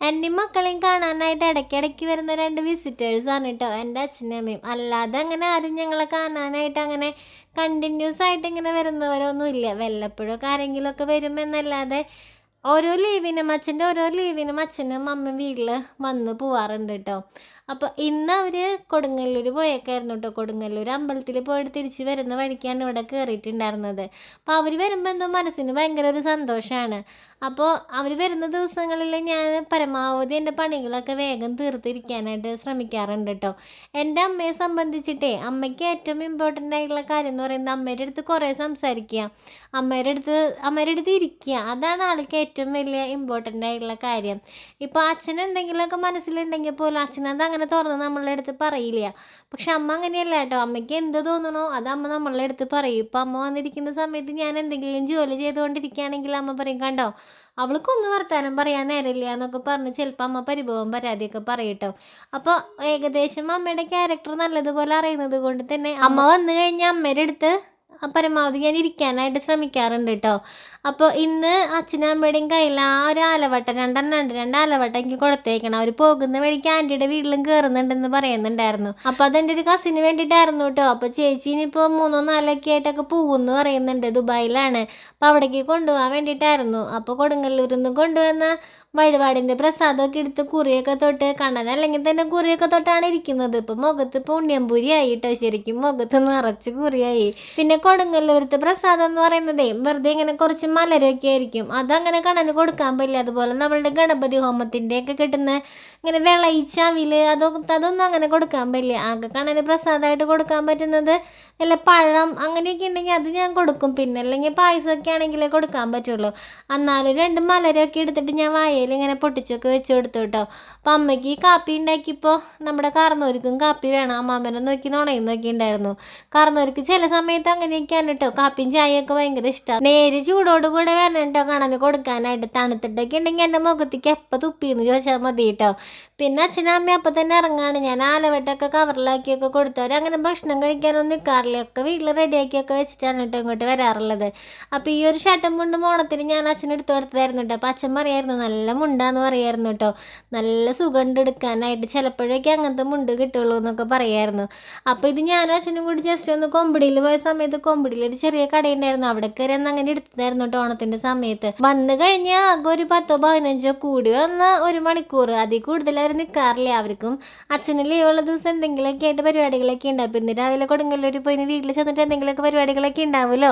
എൻ്റെ മക്കളെയും കാണാനായിട്ട് ഇടയ്ക്കിടയ്ക്ക് വരുന്ന 2 വിസിറ്റേഴ്സാണ് കേട്ടോ എൻ്റെ അച്ഛനും അമ്മയും. അല്ലാതെ അങ്ങനെ ആരും ഞങ്ങളെ കാണാനായിട്ട് അങ്ങനെ കണ്ടിന്യൂസ് ആയിട്ട് ഇങ്ങനെ വരുന്നവരൊന്നും ഇല്ല. വല്ലപ്പോഴൊക്കെ ആരെങ്കിലുമൊക്കെ വരുമെന്നല്ലാതെ അച്ഛൻ്റെ ഓരോ ലീവിനും അച്ഛനും അമ്മയും വീട്ടിൽ വന്ന് പോവാറുണ്ട് കേട്ടോ. അപ്പോൾ ഇന്ന് അവർ കൊടുങ്ങല്ലൂർ പോയേക്കായിരുന്നു കേട്ടോ. കൊടുങ്ങല്ലൂർ അമ്പലത്തിൽ പോയിട്ട് തിരിച്ച് വരുന്ന വഴിക്കാണ് ഇവിടെ കയറിയിട്ടുണ്ടായിരുന്നത്. അപ്പോൾ അവർ വരുമ്പോൾ എന്തോ മനസ്സിന് ഭയങ്കര ഒരു സന്തോഷമാണ്. അപ്പോൾ അവർ വരുന്ന ദിവസങ്ങളിൽ ഞാൻ പരമാവധി എൻ്റെ പണികളൊക്കെ വേഗം തീർത്തിരിക്കാനായിട്ട് ശ്രമിക്കാറുണ്ട് കേട്ടോ. എൻ്റെ അമ്മയെ സംബന്ധിച്ചിട്ടേ അമ്മയ്ക്ക് ഏറ്റവും ഇമ്പോർട്ടൻ്റ് ആയിട്ടുള്ള കാര്യം എന്ന് പറയുന്നത് അമ്മയുടെ അടുത്ത് കുറേ സംസാരിക്കുക, അമ്മയുടെ അടുത്ത് ഇരിക്കുക. അതാണ് ആൾക്ക് ഏറ്റവും വലിയ ഇമ്പോർട്ടൻ്റ് ആയിട്ടുള്ള കാര്യം. ഇപ്പോൾ അച്ഛൻ എന്തെങ്കിലുമൊക്കെ മനസ്സിലുണ്ടെങ്കിൽ പോലും അച്ഛനത് അങ്ങനെ തുറന്ന് നമ്മളുടെ അടുത്ത് പറയില്ല. പക്ഷെ അമ്മ അങ്ങനെയല്ല കേട്ടോ. അമ്മയ്ക്ക് എന്ത് തോന്നണോ അത് അമ്മ നമ്മളുടെ അടുത്ത് പറയും. ഇപ്പോൾ അമ്മ വന്നിരിക്കുന്ന സമയത്ത് ഞാൻ എന്തെങ്കിലും ജോലി ചെയ്തുകൊണ്ടിരിക്കുകയാണെങ്കിൽ അമ്മ പറയും, കണ്ടോ അവൾക്കൊന്നും വർത്താനം പറയാൻ നേരമില്ല എന്നൊക്കെ പറഞ്ഞ് ചിലപ്പോൾ അമ്മ പരിഭവം പരാതിയൊക്കെ പറയട്ടോ. അപ്പോൾ ഏകദേശം അമ്മയുടെ ക്യാരക്ടർ നല്ലതുപോലെ അറിയുന്നത് കൊണ്ട് തന്നെ അമ്മ വന്നു കഴിഞ്ഞാൽ അമ്മയുടെ അടുത്ത് പരമാവധി ഞാൻ ഇരിക്കാനായിട്ട് ശ്രമിക്കാറുണ്ട് കേട്ടോ. അപ്പോൾ ഇന്ന് അച്ഛനും അമ്മയുടെയും കയ്യിൽ ആ ഒരു ആലവട്ടം 2 ആലവട്ടം എനിക്ക് കൊടുത്തേക്കണം. അവർ പോകുന്ന വഴിക്ക് ആൻറ്റിയുടെ വീട്ടിലും കയറുന്നുണ്ടെന്ന് പറയുന്നുണ്ടായിരുന്നു. അപ്പോൾ അതെൻ്റെ ഒരു കസിന് വേണ്ടിയിട്ടായിരുന്നു കേട്ടോ. അപ്പോൾ ചേച്ചി ഇനിയിപ്പോൾ 3-4 ആയിട്ടൊക്കെ പോകുമെന്ന് പറയുന്നുണ്ട്. ദുബായിലാണ്. അപ്പോൾ അവിടേക്ക് കൊണ്ടുപോകാൻ വേണ്ടിയിട്ടായിരുന്നു. അപ്പോൾ കൊടുങ്ങല്ലൂരിൽ നിന്ന് കൊണ്ടുവന്ന വഴിപാടിൻ്റെ പ്രസാദമൊക്കെ എടുത്ത് കുറിയൊക്കെ തൊട്ട് കണ്ണൻ അല്ലെങ്കിൽ തന്നെ കുറിയൊക്കെ തൊട്ടാണ് ഇരിക്കുന്നത്. ഇപ്പോൾ മുഖത്ത് പുണ്യംപുരിയായി കേട്ടോ. ശരിക്കും മുഖത്ത് നിറച്ച് കുറിയായി. പിന്നെ കൊടുങ്ങല്ലൂരത്തെ പ്രസാദം എന്ന് പറയുന്നതേ വെറുതെ ഇങ്ങനെ കുറച്ച് മലരൊക്കെ ആയിരിക്കും. അതങ്ങനെ കണ്ണന് കൊടുക്കാൻ പറ്റില്ല. അതുപോലെ നമ്മളുടെ ഗണപതി ഹോമത്തിൻ്റെയൊക്കെ കിട്ടുന്ന ഇങ്ങനെ വിളയിച്ചവിൽ അതൊന്നും അങ്ങനെ കൊടുക്കാൻ പറ്റില്ല. ആകെ കണ്ണന് പ്രസാദമായിട്ട് കൊടുക്കാൻ പറ്റുന്നത് വല്ല പഴം അങ്ങനെയൊക്കെ ഉണ്ടെങ്കിൽ അത് ഞാൻ കൊടുക്കും. പിന്നെ അല്ലെങ്കിൽ പായസമൊക്കെ ആണെങ്കിലേ കൊടുക്കാൻ പറ്റുള്ളൂ. എന്നാലും 2 മലരൊക്കെ എടുത്തിട്ട് ഞാൻ വായയിൽ ഇങ്ങനെ പൊട്ടിച്ചൊക്കെ വെച്ച് കൊടുത്തു കേട്ടോ. അപ്പം അമ്മയ്ക്ക് കാപ്പി ഉണ്ടാക്കിയപ്പോൾ നമ്മുടെ കാർന്നോർക്കും കാപ്പി വേണം. അമ്മാമ്മനെ നോക്കി നുണയും നോക്കി ഉണ്ടായിരുന്നു. കാർന്നോർക്ക് ചില സമയത്ത് അങ്ങനെയൊക്കെയാണ് കേട്ടോ. കാപ്പിയും ചായയൊക്കെ ഭയങ്കര ഇഷ്ടമാണ്. നേരെ ചൂടോട് കൂടെ വേണം കേട്ടോ കണ്ണന് കൊടുക്കാനായിട്ട്. തണുത്തിട്ടൊക്കെ ഉണ്ടെങ്കിൽ എൻ്റെ മുഖത്തേക്ക് എപ്പോൾ തുപ്പിയെന്ന് ചോദിച്ചാൽ മതി കേട്ടോ. പിന്നെ അച്ഛനും അമ്മയും അപ്പം തന്നെ ഇറങ്ങാണ്. ഞാൻ ആലവട്ടമൊക്കെ കവറിലാക്കിയൊക്കെ കൊടുത്തു. അവരങ്ങനെ ഭക്ഷണം കഴിക്കാനൊന്നും നിൽക്കാറില്ല. ഒക്കെ വീട്ടിൽ റെഡിയാക്കിയൊക്കെ വെച്ചിട്ടാണ് കേട്ടോ ഇങ്ങോട്ട് വരാറുള്ളത്. അപ്പോൾ ഈ ഒരു ഷർട്ടും മുണ്ടും ഓണത്തിന് ഞാൻ അച്ഛന് എടുത്തു കൊടുത്തതായിരുന്നു കേട്ടോ. അപ്പോൾ അച്ഛൻ പറയായിരുന്നു നല്ല മുണ്ടാന്ന് പറയായിരുന്നു കേട്ടോ. നല്ല സുഖമുണ്ട് എടുക്കാനായിട്ട്. ചിലപ്പോഴൊക്കെ അങ്ങനത്തെ മുണ്ട് കിട്ടുള്ളൂ എന്നൊക്കെ പറയായിരുന്നു. അപ്പോൾ ഇത് ഞാനും അച്ഛനും കൂടി ജസ്റ്റ് ഒന്ന് കൊമ്പിടിയിൽ പോയ സമയത്ത് കൊമ്പിടിയിൽ ഒരു ചെറിയ കടയുണ്ടായിരുന്നു. അവിടെ കയറി അങ്ങനെ എടുത്തതായിരുന്നു കേട്ടോ ഓണത്തിൻ്റെ സമയത്ത്. വന്നു കഴിഞ്ഞാൽ ആകെ ഒരു 10-15 കൂടി വന്ന 1 മണിക്കൂർ. അതിൽ കൂടുതൽ അവർ നിൽക്കാറില്ല. അവർക്കും അച്ഛന് ലീവുള്ള ദിവസം എന്തെങ്കിലുമൊക്കെ ആയിട്ട് പരിപാടികളൊക്കെ ഉണ്ടാവും. പിന്നെ രാവിലെ കൊടുങ്ങല്ലൂർ പോയി വീട്ടിൽ ചെന്നിട്ട് എന്തെങ്കിലുമൊക്കെ പരിപാടികളൊക്കെ ഉണ്ടാവുമല്ലോ.